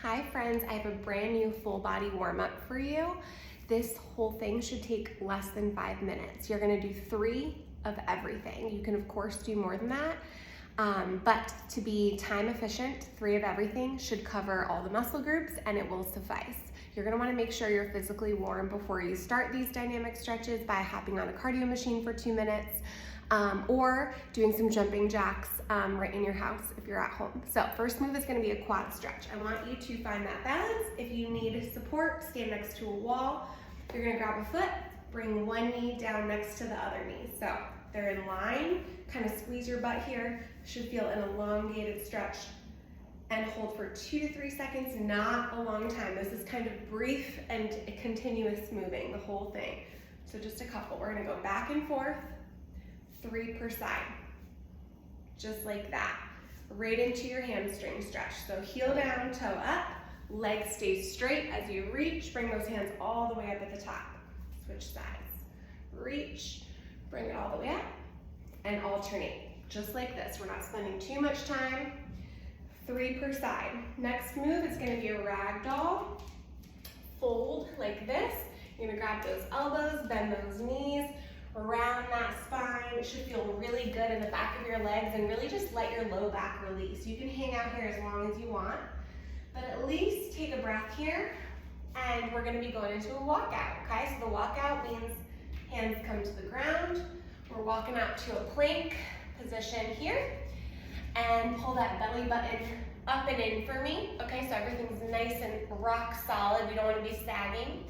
Hi friends, I have a brand new full body warm up for you. This whole thing should take less than 5 minutes. You're gonna do 3 of everything. You can of course do more than that, but to be time efficient, 3 of everything should cover all the muscle groups and it will suffice. You're gonna wanna make sure you're physically warm before you start these dynamic stretches by hopping on a cardio machine for 2 minutes, or doing some jumping jacks right in your house if you're at home. So first move is gonna be a quad stretch. I want you to find that balance. If you need support, stand next to a wall. You're gonna grab a foot, bring one knee down next to the other knee. So they're in line, kind of squeeze your butt here. Should feel an elongated stretch. And hold for 2 to 3 seconds, not a long time. This is kind of brief and continuous moving, the whole thing. So just a couple. We're gonna go back and forth, 3 per side. Just like that. Right into your hamstring stretch. So heel down, toe up, legs stay straight as you reach. Bring those hands all the way up at the top. Switch sides. Reach, bring it all the way up, and alternate. Just like this. We're not spending too much time. 3 per side. Next move is going to be a ragdoll. Fold like this. You're going to grab those elbows, bend those knees, around that spine. It should feel really good in the back of your legs and really just let your low back release. You can hang out here as long as you want, but at least take a breath here, and we're going to be going into a walkout, okay? So the walkout means hands come to the ground. We're walking out to a plank position here, and pull that belly button up and in for me. Okay, so everything's nice and rock solid. We don't want to be sagging.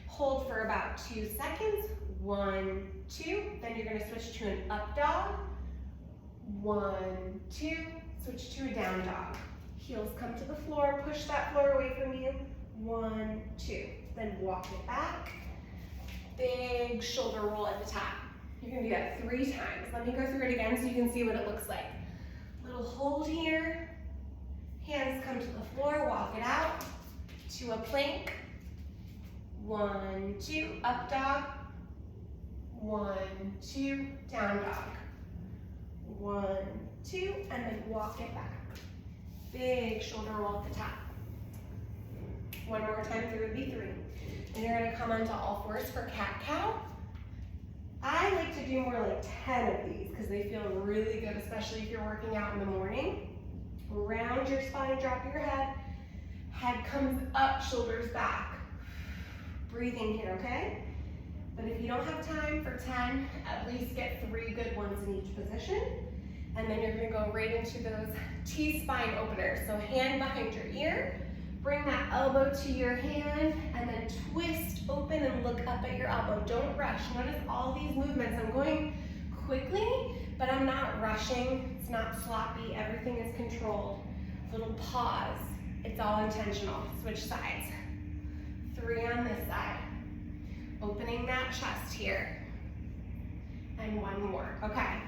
Hold for about 2 seconds. 1, 2. Then you're going to switch to an up dog. 1, 2. Switch to a down dog. Heels come to the floor. Push that floor away from you. 1, 2. Then walk it back. Big shoulder roll at the top. You're going to do that 3 times. Let me go through it again so you can see what it looks like. Little hold here, hands come to the floor, walk it out to a plank. 1, 2, up dog. 1, 2, down dog. 1, 2, and then walk it back. Big shoulder roll at the top. One more time, 3 would be 3. And you're gonna come onto all fours for cat-cow. I like to do more like 10 of these because they feel really good, especially if you're working out in the morning. Round your spine, drop your head. Head comes up, shoulders back. Breathing here, okay? But if you don't have time for 10, at least get 3 good ones in each position. And then you're gonna go right into those T-spine openers. So hand behind your ear, bring that elbow to your hand, and then twist open and look up at your elbow. Don't rush. Notice all these movements. I'm going quickly, but I'm not rushing. It's not sloppy. Everything is controlled. Little pause. It's all intentional. Switch sides. 3 on this side. Opening that chest here. And 1 more. Okay.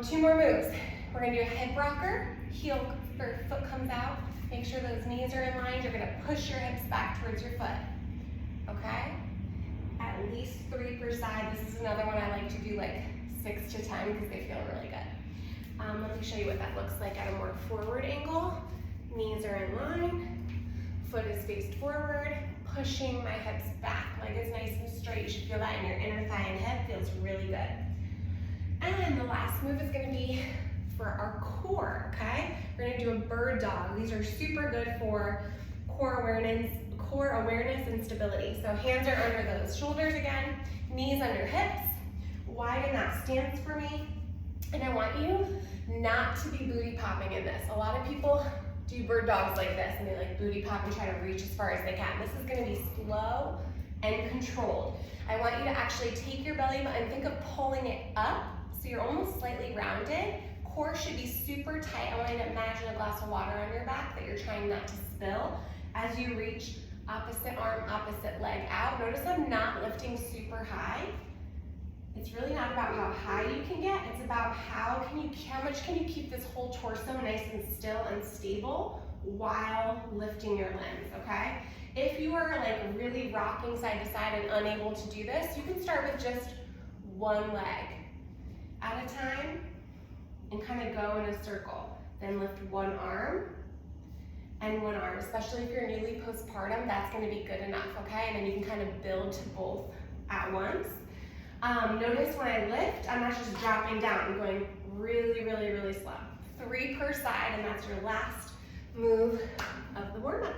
2 more moves. We're going to do a hip rocker. Heel or foot comes out. Make sure those knees are in line. You're gonna push your hips back towards your foot, okay? At least 3 per side. This is another one I like to do like 6 to 10 because they feel really good. Let me show you what that looks like at a more forward angle. Knees are in line, foot is faced forward, pushing my hips back. Leg is nice and straight. You should feel that in your inner thigh and hip. Feels really good. And the last move is gonna be for our core, okay? We're gonna do a bird dog. These are super good for core awareness and stability. So hands are under those shoulders again, knees under hips, widen that stance for me. And I want you not to be booty popping in this. A lot of people do bird dogs like this and they like booty pop and try to reach as far as they can. This is gonna be slow and controlled. I want you to actually take your belly button, think of pulling it up so you're almost slightly rounded. Core should be super tight. I want you to imagine a glass of water on your back that you're trying not to spill. As you reach opposite arm, opposite leg out. Notice I'm not lifting super high. It's really not about how high you can get. It's about how much can you keep this whole torso nice and still and stable while lifting your limbs, okay? If you are like really rocking side to side and unable to do this, you can start with just 1 leg at a time and kind of go in a circle. Then lift 1 arm and one arm, especially if you're newly postpartum, that's gonna be good enough, okay? And then you can kind of build to both at once. Notice when I lift, I'm not just dropping down, I'm going really, really, really slow. 3 per side, and that's your last move of the warm-up.